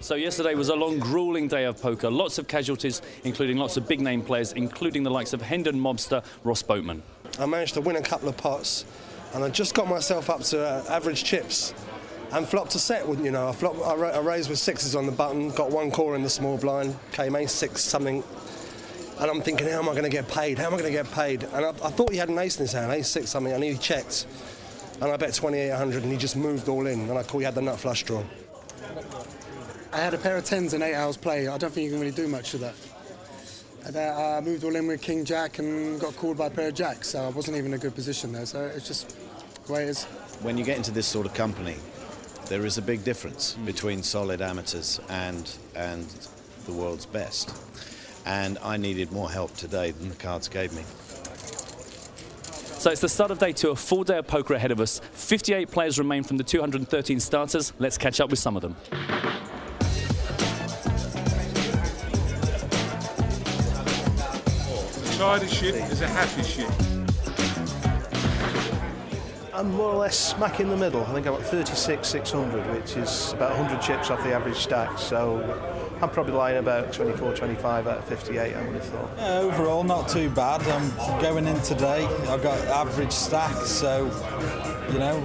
So yesterday was a long, grueling day of poker. Lots of casualties, including lots of big-name players, including the likes of Hendon mobster Ross Boatman. I managed to win a couple of pots, and I just got myself up to average chips and flopped a set, wouldn't you know. I raised with sixes on the button, got one core in the small blind, came ace-6 something, and I'm thinking, how am I going to get paid? How am I going to get paid? And I thought he had an ace in his hand, ace-6 something, and he checked, and I bet 2800, and he just moved all in, and I thought he had the nut flush draw. I had a pair of 10s in 8 hours play. I don't think you can really do much of that. And I moved all in with King Jack and got called by a pair of jacks, so I wasn't even in a good position there. So it's just the way it is. When you get into this sort of company, there is a big difference between solid amateurs and the world's best. And I needed more help today than the cards gave me. So it's the start of day 2, a full day of poker ahead of us. 58 players remain from the 213 starters. Let's catch up with some of them. Tired as shit is a happy shit. I'm more or less smack in the middle. I think I'm at 36,600, which is about 100 chips off the average stack. So I'm probably lying about 24, 25 out of 58, I would have thought. Yeah, overall, not too bad. I'm going in today. I've got average stack, so, you know,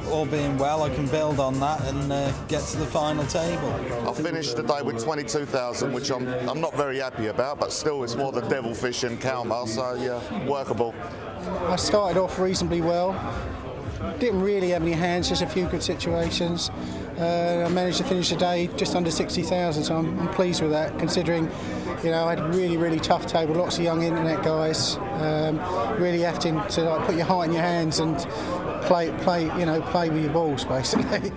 all being well, I can build on that and get to the final table. I finished the day with 22,000, which I'm not very happy about, but still it's more the devilfish and Kalmar, so yeah, workable. I started off reasonably well. Didn't really have any hands, just a few good situations. I managed to finish the day just under 60,000, so I'm pleased with that, considering, you know, I had a really tough table, lots of young internet guys, really having to like put your heart in your hands and play with your balls, basically.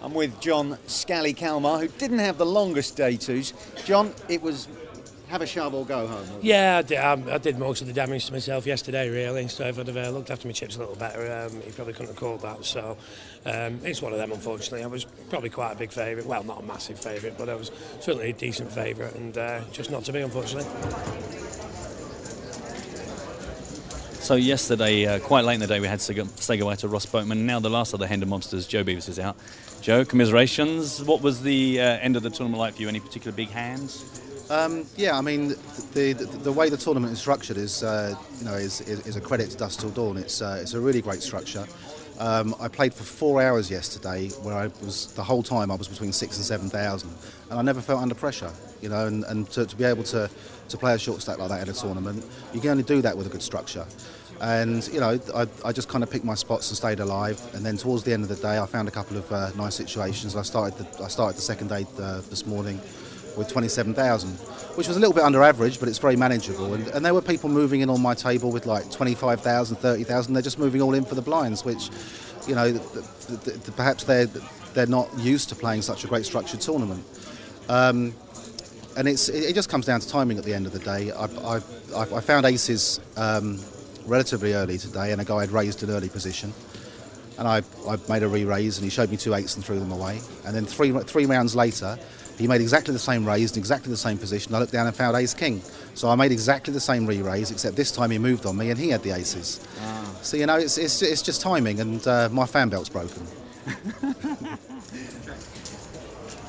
I'm with John Scally Kalmar, who didn't have the longest day twos. John, it was have a shove or go home. Yeah, I did most of the damage to myself yesterday, really. So if I'd have looked after my chips a little better, he probably couldn't have called that. So it's one of them, unfortunately. I was probably quite a big favourite. Well, not a massive favourite, but I was certainly a decent favourite, and just not to be, unfortunately. So yesterday, quite late in the day, we had to say goodbye to Ross Boatman. Now the last of the Hendon mobsters, Joe Beavers, is out. Joe, commiserations. What was the end of the tournament like for you? Any particular big hands? Yeah, I mean, the way the tournament is structured is a credit to Dusk Till Dawn. It's a really great structure. I played for 4 hours yesterday, where the whole time I was between 6,000 and 7,000, and I never felt under pressure. You know, and to be able to play a short stack like that in a tournament, you can only do that with a good structure. And you know, I just kind of picked my spots and stayed alive. And then towards the end of the day, I found a couple of nice situations. I started the second day this morning with 27,000, which was a little bit under average, but it's very manageable. And there were people moving in on my table with like 25,000, 30,000. They're just moving all in for the blinds, which, you know, perhaps they're not used to playing such a great structured tournament. And it just comes down to timing at the end of the day. I found aces relatively early today, and a guy had raised an early position, and I made a re-raise, and he showed me 2 8s and threw them away. And then three rounds later, he made exactly the same raise in exactly the same position. I looked down and found ace-king. So I made exactly the same re-raise, except this time he moved on me and he had the aces. Ah. So, you know, it's just timing, and my fan belt's broken.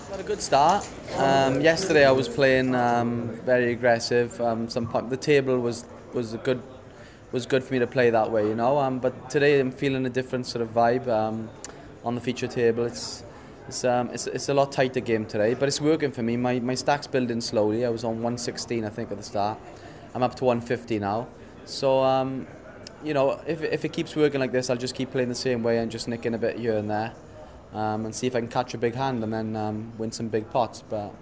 Got a good start. Yesterday I was playing very aggressive. The table was good for me to play that way, you know. But today I'm feeling a different sort of vibe on the feature table. It's a lot tighter game today, but it's working for me. My stack's building slowly. I was on 116, I think, at the start. I'm up to 150 now. So, you know, if it keeps working like this, I'll just keep playing the same way and just nicking a bit here and there, and see if I can catch a big hand and then win some big pots. But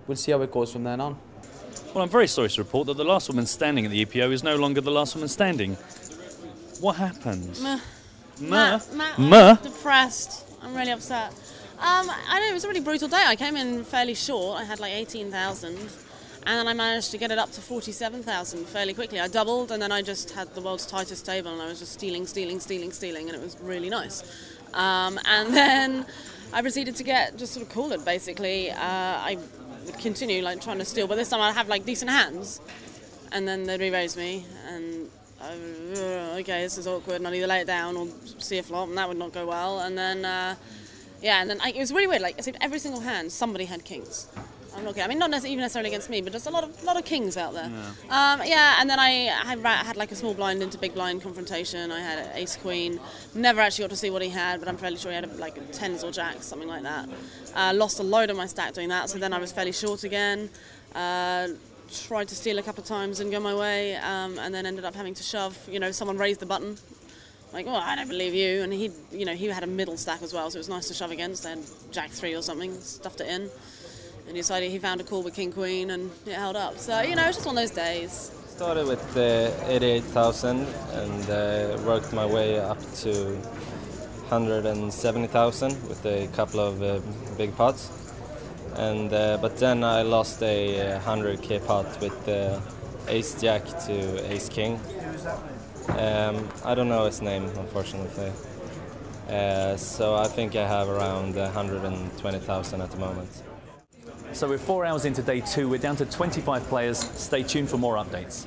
we'll see how it goes from then on. Well, I'm very sorry to report that the last woman standing at the EPO is no longer the last woman standing. What happened? Matt, depressed. I'm really upset. I know, it was a really brutal day. I came in fairly short. I had like 18,000, and then I managed to get it up to 47,000 fairly quickly. I doubled, and then I just had the world's tightest table, and I was just stealing, and it was really nice. And then I proceeded to get just sort of cool it, basically. I would continue like trying to steal, but this time I'd have like decent hands, and then they'd re-raise me, and okay, this is awkward, and I'd either lay it down or see a flop, and that would not go well. And then, it was really weird. Like, I said, every single hand, somebody had kings. I'm not kidding. I mean, not even necessarily against me, but just a lot of kings out there. And then I had like a small blind into big blind confrontation. I had ace queen. Never actually got to see what he had, but I'm fairly sure he had like tens or jacks, something like that. Lost a load of my stack doing that, so then I was fairly short again. Tried to steal a couple of times and go my way, and then ended up having to shove. You know, someone raised the button. Like, well, I don't believe you. And he had a middle stack as well, so it was nice to shove against. I had jack 3 or something, stuffed it in. And he decided he found a call with King Queen and it held up. So, you know, it's just one of those days. Started with 88,000 and worked my way up to 170,000 with a couple of big pots. And but then I lost a 100k pot with ace jack to ace king. I don't know his name, unfortunately. So I think I have around 120,000 at the moment. So we're 4 hours into day 2. We're down to 25 players. Stay tuned for more updates.